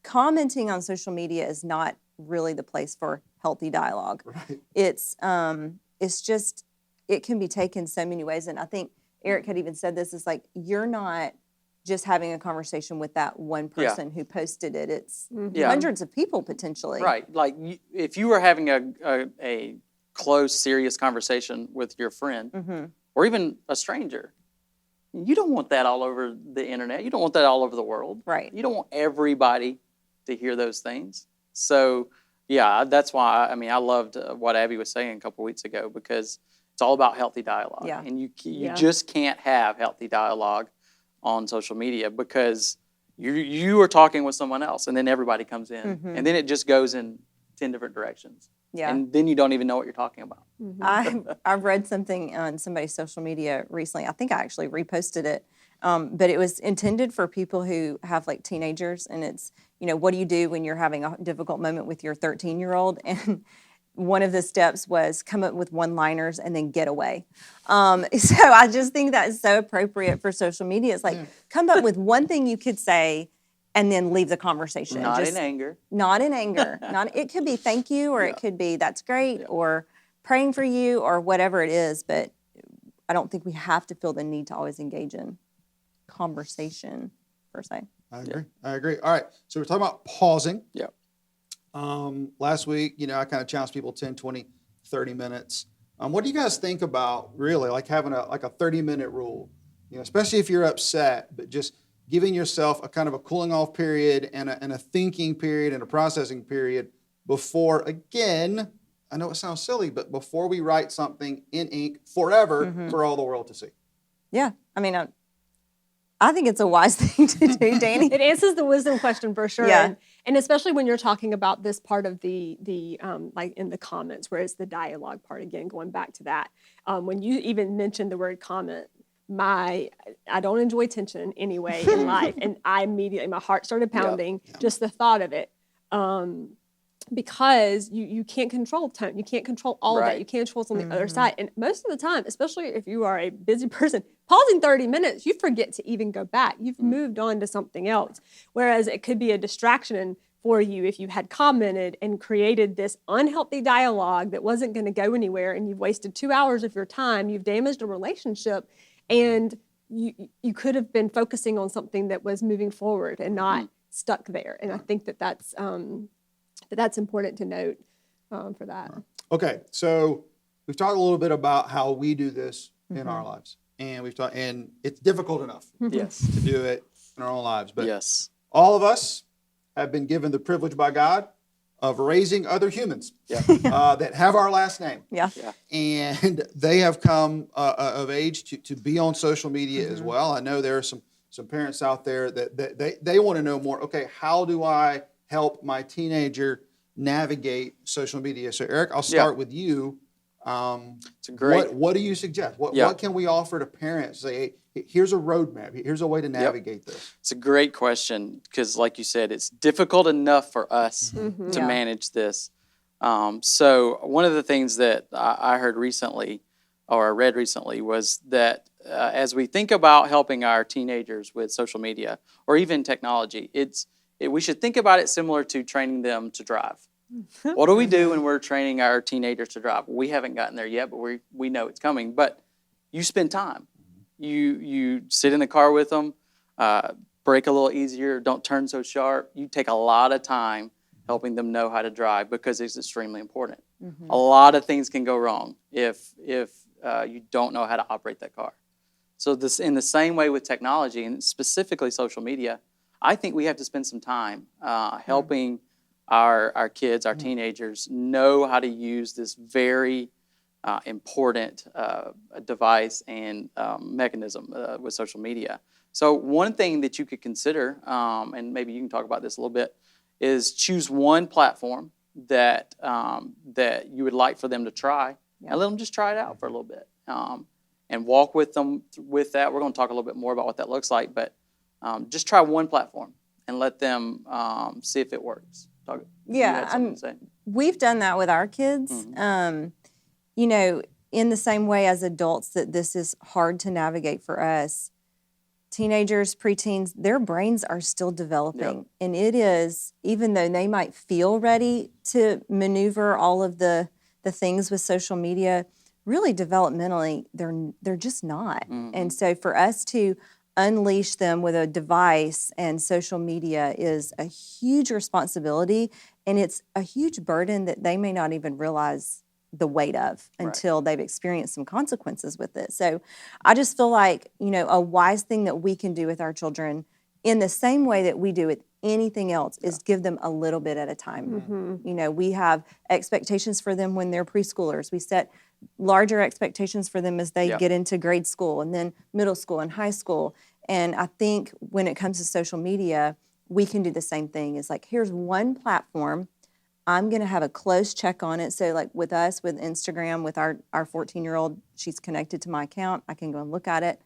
commenting on social media is not really the place for healthy dialogue. Right. It's just, it can be taken so many ways. And I think Eric had even said this, is like, you're not just having a conversation with that one person who posted it. It's hundreds of people potentially. Right. Like if you were having a close, serious conversation with your friend or even a stranger, you don't want that all over the internet. You don't want that all over the world. Right. You don't want everybody to hear those things. So, that's why, I loved what Abby was saying a couple weeks ago, because it's all about healthy dialogue. Yeah. And you just can't have healthy dialogue on social media because you are talking with someone else and then everybody comes in and then it just goes in 10 different directions. Yeah. And then you don't even know what you're talking about. I've read something on somebody's social media recently. I think I actually reposted it. But it was intended for people who have like teenagers, and it's, what do you do when you're having a difficult moment with your 13-year-old? And one of the steps was come up with one-liners and then get away. So I just think that is so appropriate for social media. It's like, come up with one thing you could say and then leave the conversation. Not Just in anger. Not in anger. It could be thank you, or it could be that's great, or praying for you, or whatever it is. But I don't think we have to feel the need to always engage in conversation per se. I agree. All right. So we're talking about pausing. Yep. Last week, I kind of challenged people 10, 20, 30 minutes. What do you guys think about really like having a 30-minute rule? Especially if you're upset, but just giving yourself a kind of a cooling off period and a thinking period and a processing period before, again, I know it sounds silly, but before we write something in ink forever for all the world to see. Yeah. I mean, I think it's a wise thing to do, Danny. It answers the wisdom question for sure. Yeah. And especially when you're talking about this part of the like in the comments, where it's the dialogue part, again, going back to that. When you even mentioned the word comment, I don't enjoy tension anyway in life. And I immediately, my heart started pounding, just the thought of it. Because you can't control tone. You can't control all of that. You can't control what's on the other side. And most of the time, especially if you are a busy person, pausing 30 minutes, you forget to even go back. You've moved on to something else. Whereas it could be a distraction for you if you had commented and created this unhealthy dialogue that wasn't going to go anywhere, and you've wasted 2 hours of your time, you've damaged a relationship, and you could have been focusing on something that was moving forward and not stuck there. And I think that's important to note for that. Okay, so we've talked a little bit about how we do this in our lives, and and it's difficult enough, Yes. to do it in our own lives. But Yes. all of us have been given the privilege by God of raising other humans that have our last name, Yeah. and they have come of age to be on social media as well. I know there are some parents out there that they want to know more. Okay, how do I help my teenager navigate social media? So Eric, I'll start with you. It's a great. What do you suggest? What can we offer to parents? Say, hey, here's a roadmap. Here's a way to navigate this. It's a great question because, like you said, it's difficult enough for us to manage this. So one of the things that I heard recently, or I read recently, was that as we think about helping our teenagers with social media or even technology, we should think about it similar to training them to drive. What do we do when we're training our teenagers to drive? We haven't gotten there yet, but we know it's coming. But you spend time. You sit in the car with them, brake a little easier, don't turn so sharp. You take a lot of time helping them know how to drive because it's extremely important. A lot of things can go wrong if you don't know how to operate that car. So this, in the same way with technology, and specifically social media, I think we have to spend some time helping our kids, our teenagers, know how to use this very important device and mechanism with social media. So one thing that you could consider, and maybe you can talk about this a little bit, is choose one platform that you would like for them to try, and let them just try it out for a little bit, and walk with them with that. We're going to talk a little bit more about what that looks like, but just try one platform and let them see if it works. We've done that with our kids. In the same way as adults that this is hard to navigate for us, teenagers, preteens, their brains are still developing. And it is, even though they might feel ready to maneuver all of the things with social media, really developmentally, they're just not. And so for us to unleash them with a device and social media is a huge responsibility, and it's a huge burden that they may not even realize the weight of until they've experienced some consequences with it. So I just feel like, a wise thing that we can do with our children in the same way that we do with anything else is give them a little bit at a time. We have expectations for them when they're preschoolers. We set larger expectations for them as they get into grade school and then middle school and high school. And I think when it comes to social media, we can do the same thing. It's like, here's one platform. I'm going to have a close check on it. So like with us, with Instagram, with our 14-year-old, she's connected to my account. I can go and look at it.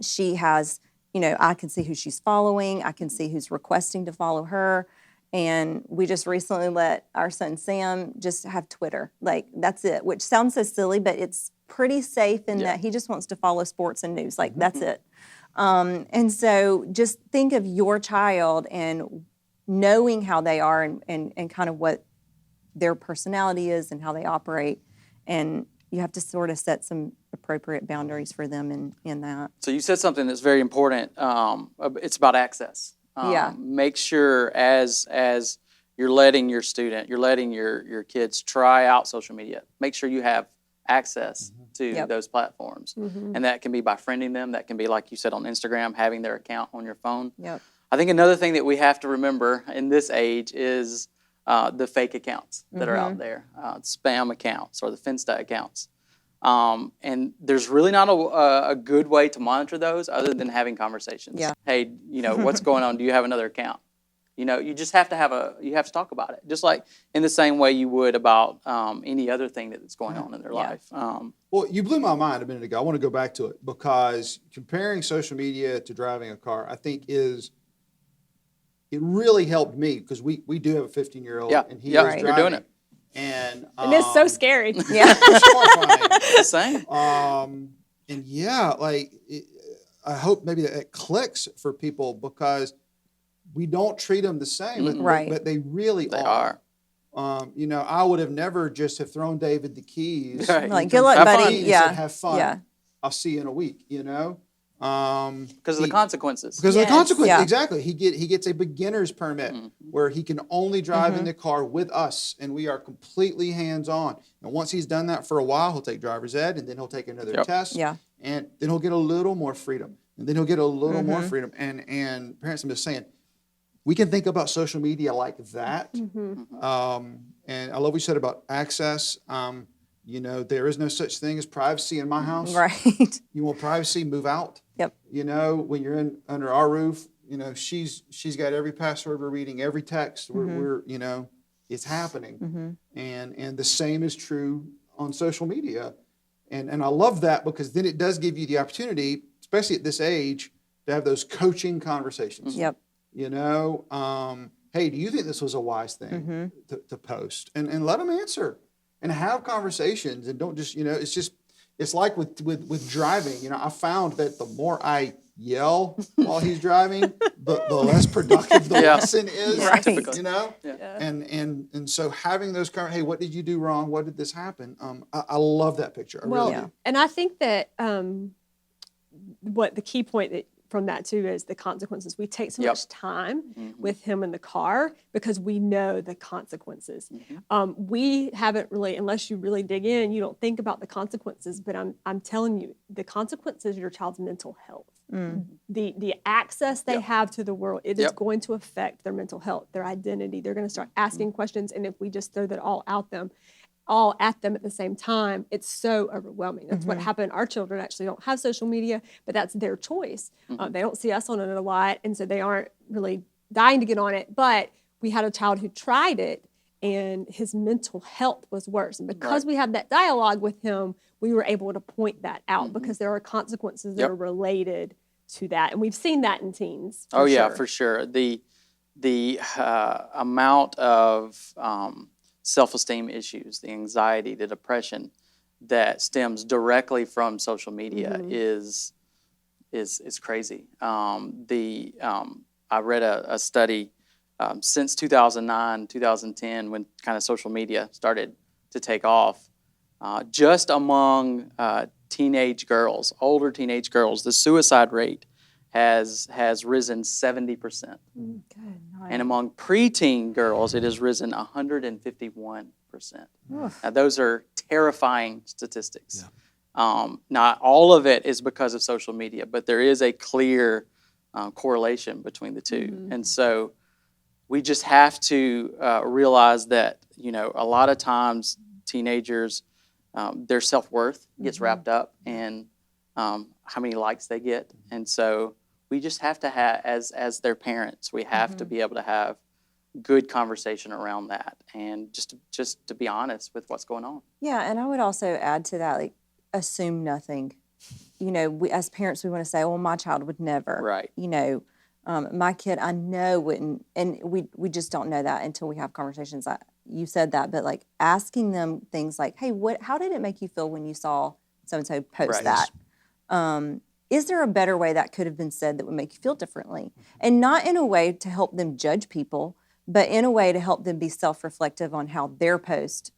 She has, I can see who she's following. I can see who's requesting to follow her. And we just recently let our son Sam just have Twitter. Like, that's it, which sounds so silly, but it's pretty safe in that he just wants to follow sports and news. Like, that's it. And so just think of your child and knowing how they are and kind of what their personality is and how they operate. And you have to sort of set some appropriate boundaries for them in that. So you said something that's very important. It's about access. Yeah. Make sure as you're letting your kids try out social media, make sure you have access to Yep. those platforms. And that can be by friending them. That can be, like you said, on Instagram, having their account on your phone. Yep. I think another thing that we have to remember in this age is the fake accounts that are out there, spam accounts or the Finsta accounts. And there's really not a good way to monitor those other than having conversations. Yeah. Hey, what's going on? Do you have another account? You just have to you have to talk about it, just like in the same way you would about any other thing that's going on in their life. Well, you blew my mind a minute ago. I want to go back to it because comparing social media to driving a car, I think it really helped me because we do have a 15-year-old Yeah. and he Yeah. is You're driving. doing it. And it's so scary. Yeah. it's horrifying. The same. And yeah, I hope maybe that it clicks for people because we don't treat them the same, Right. but they really They are. are. I would have never just have thrown David the keys. Right. Like, in good terms luck, of Have buddy. fun. keys Yeah. and have fun. Yeah. I'll see you in a week, Because of the consequences. Because of the Yes. consequence, Yeah. exactly. He gets a beginner's permit where he can only drive in the car with us, and we are completely hands-on. And once he's done that for a while, he'll take driver's ed, and then he'll take another Yep. test, Yeah. and then he'll get a little more freedom, and then he'll get a little more freedom. And parents, I'm just saying, we can think about social media like that. And I love what you said about access. There is no such thing as privacy in my house. Right. You want privacy, move out. Yep. When you're under our roof, she's got every password. We're reading every text. We're it's happening. And the same is true on social media. And I love that because then it does give you the opportunity, especially at this age, to have those coaching conversations. Yep. Hey, do you think this was a wise thing to post? And let them answer and have conversations and don't just, it's like with driving. I found that the more I yell while he's driving, the less productive the Yeah. lesson is. Right. Typically. And so having those hey, what did you do wrong? What did this happen? I love that picture. I really do. And I think that what the key point from that too is the consequences. We take so Yep. much time with him in the car because we know the consequences. We haven't really, unless you really dig in, you don't think about the consequences. But I'm telling you, the consequences of your child's mental health. The access they have to the world, it is Yep. going to affect their mental health, their identity. They're going to start asking questions, and if we just throw that all at them at the same time, it's so overwhelming. That's what happened. Our children actually don't have social media, but that's their choice. They don't see us on it a lot, and so they aren't really dying to get on it. But we had a child who tried it, and his mental health was worse. And because we had that dialogue with him, we were able to point that out because there are consequences that Yep. are related to that. And we've seen that in teens. Oh yeah, for sure. The amount of self-esteem issues, the anxiety, the depression that stems directly from social media is crazy. I read a study since 2009, 2010, when kind of social media started to take off, just among teenage girls, older teenage girls, the suicide rate has risen 70%. And among preteen girls, it has risen 151%. Now, those are terrifying statistics. Not all of it is because of social media, but there is a clear correlation between the two. And so we just have to realize that, a lot of times teenagers, their self-worth gets wrapped up in how many likes they get. And so we just have to have, as their parents, we have to be able to have good conversation around that and just to be honest with what's going on. Yeah, and I would also add to that, assume nothing. We, as parents, we want to say, well, my child would never. Right. My kid, I know wouldn't, and we just don't know that until we have conversations. You said that, but asking them things like, hey, how did it make you feel when you saw so-and-so post Right. that? is there a better way that could have been said that would make you feel differently? And not in a way to help them judge people, but in a way to help them be self-reflective on how their posts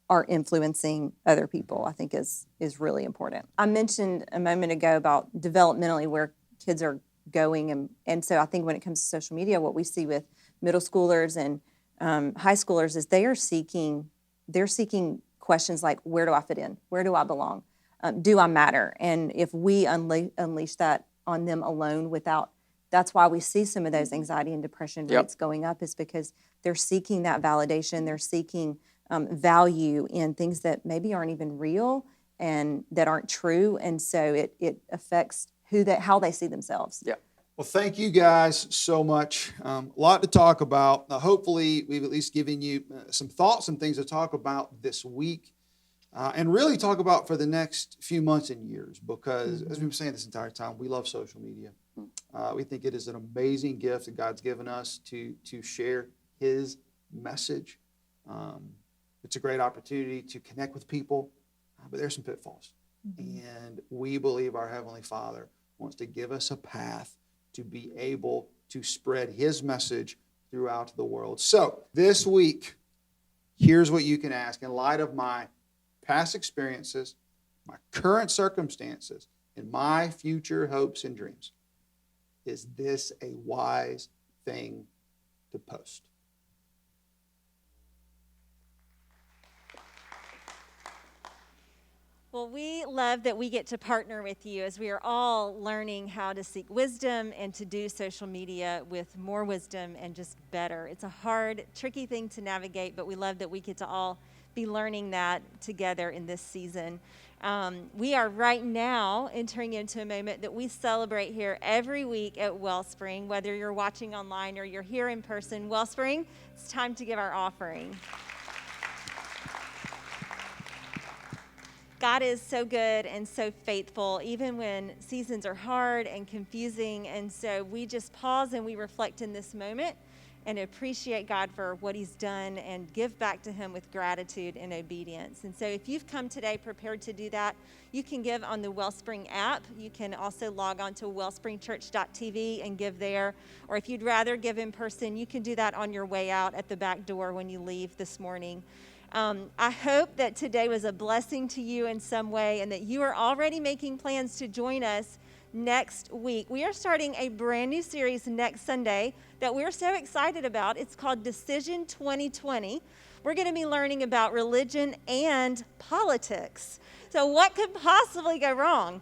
are influencing other people, I think is really important. I mentioned a moment ago about developmentally where kids are going, and so I think when it comes to social media, what we see with middle schoolers and high schoolers is they're seeking questions like, where do I fit in? Where do I belong? Do I matter? And if we unleash that on them alone that's why we see some of those anxiety and depression rates going up, is because they're seeking that validation. They're seeking value in things that maybe aren't even real and that aren't true. And so it affects how they see themselves. Yeah. Well, thank you guys so much. A lot to talk about. Hopefully, we've at least given you some thoughts, some things to talk about this week, and really talk about for the next few months and years, because as we've been saying this entire time, we love social media. We think it is an amazing gift that God's given us to share His message. It's a great opportunity to connect with people, but there's some pitfalls. And we believe our Heavenly Father wants to give us a path to be able to spread His message throughout the world. So this week, here's what you can ask. In light of my past experiences, my current circumstances, and my future hopes and dreams, is this a wise thing to post? Well, we love that we get to partner with you as we are all learning how to seek wisdom and to do social media with more wisdom and just better. It's a hard, tricky thing to navigate, but we love that we get to all be learning that together in this season. We are right now entering into a moment that we celebrate here every week at Wellspring, whether you're watching online or you're here in person. Wellspring, it's time to give our offering. God is so good and so faithful, even when seasons are hard and confusing. And so we just pause and we reflect in this moment and appreciate God for what He's done and give back to Him with gratitude and obedience. And so if you've come today prepared to do that, you can give on the Wellspring app. You can also log on to wellspringchurch.tv and give there. Or if you'd rather give in person, you can do that on your way out at the back door when you leave this morning. I hope that today was a blessing to you in some way and that you are already making plans to join us next week. We are starting a brand new series next Sunday that we're so excited about. It's called Decision 2020. We're going to be learning about religion and politics. So what could possibly go wrong?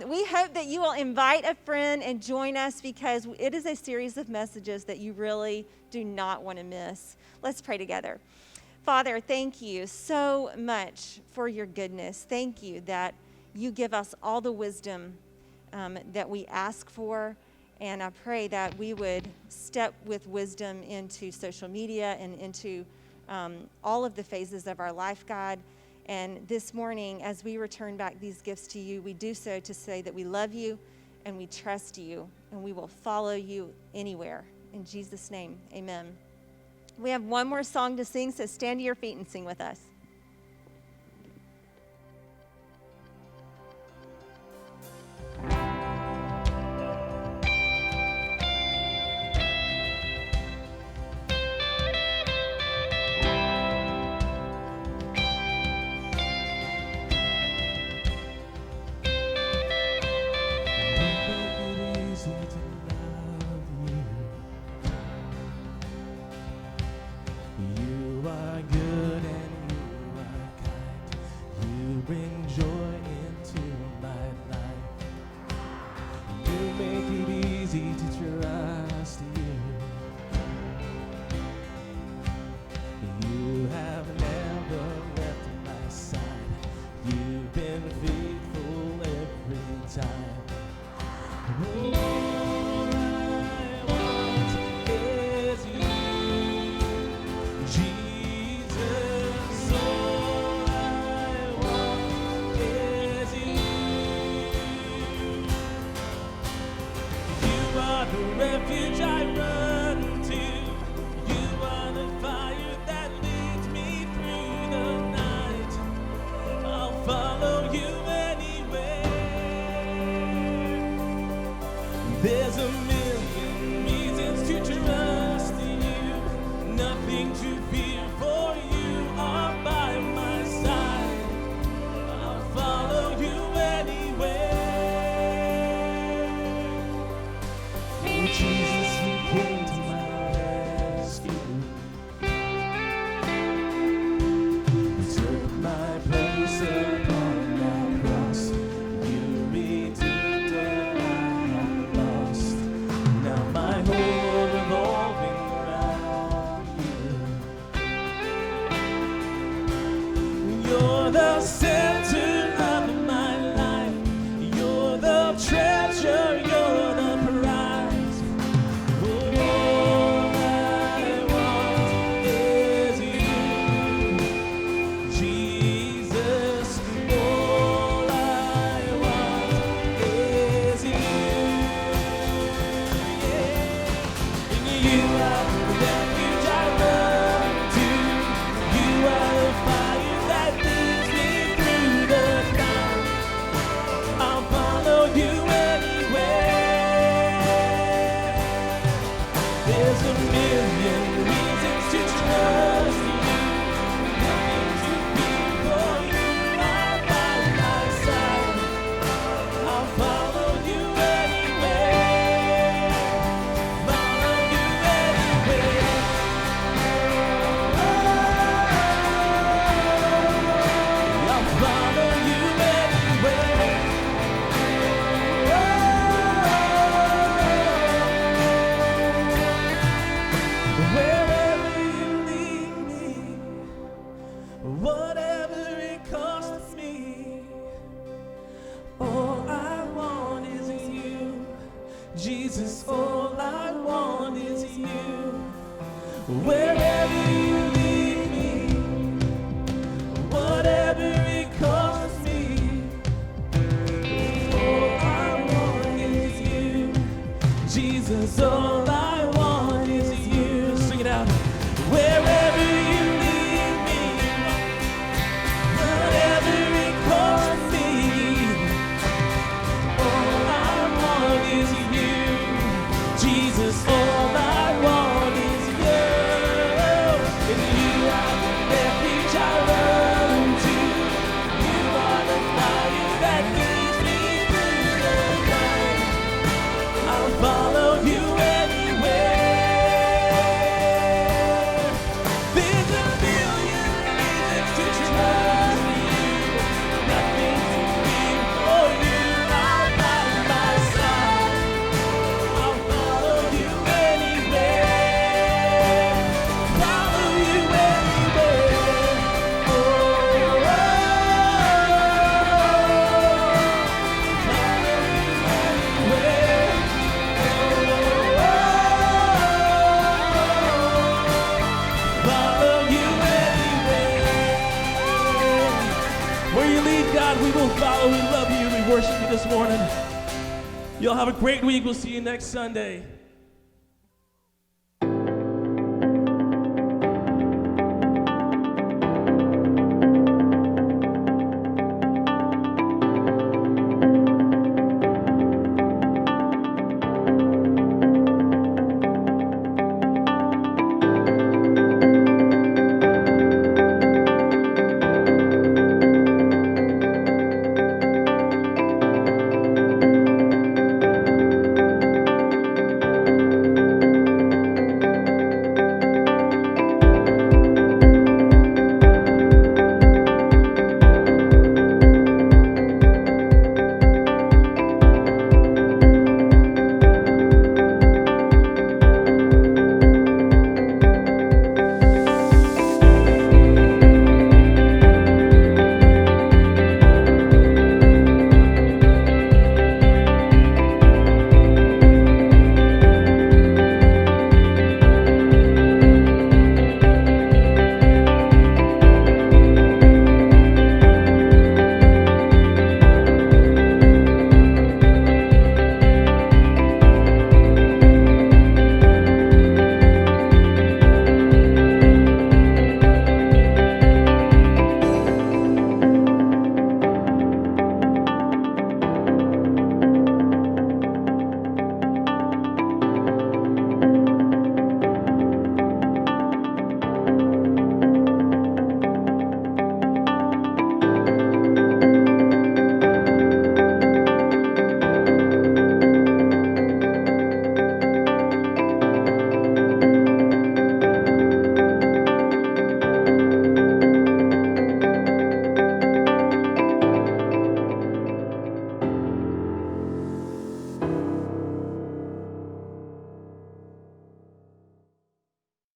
We hope that you will invite a friend and join us, because it is a series of messages that you really do not want to miss. Let's pray together. Father, thank you so much for your goodness. Thank you that you give us all the wisdom that we ask for. And I pray that we would step with wisdom into social media and into all of the phases of our life, God. And this morning, as we return back these gifts to you, we do so to say that we love you and we trust you and we will follow you anywhere. In Jesus' name, amen. We have one more song to sing, so stand to your feet and sing with us. Follow you anywhere. There's a million reasons to trust in you, nothing to fear, for you are by my side. I'll follow you anywhere. Oh Jesus, you came to my rescue. You took my place upon that cross. You redeemed what I had lost. Now my whole world revolving around you. You're the center of my life. You're the treasure. You're the prize. All I want is you, Jesus. All I want is you. In you are the refuge I run to. You are the fire that leads me through the night. I'll follow you anywhere. There's a million reasons to trust you, nothing to fear, for you are by my side. I'll follow you anywhere. Follow you anywhere. I'll follow you anywhere. Wherever you lead me, whatever it costs me, all I want is you, Jesus. All I want is you. Wherever you lead me, whatever it costs me, all I want is you, Jesus. All I want is you. Sing it out. Wherever you lead me, whatever it costs me, all I want is you, Jesus. All I want is you. In you I'm the refuge I run to. You are the fire that leads me through the night. I'll follow you anywhere. There's a million reasons to trust you, nothing to fear, for you are by my side. I'll follow you anywhere. Follow you anywhere. Oh, follow you anywhere. Follow you anywhere. Where you lead, God, we will follow. We love you. We worship you this morning. Y'all have a great week. We'll see you next Sunday.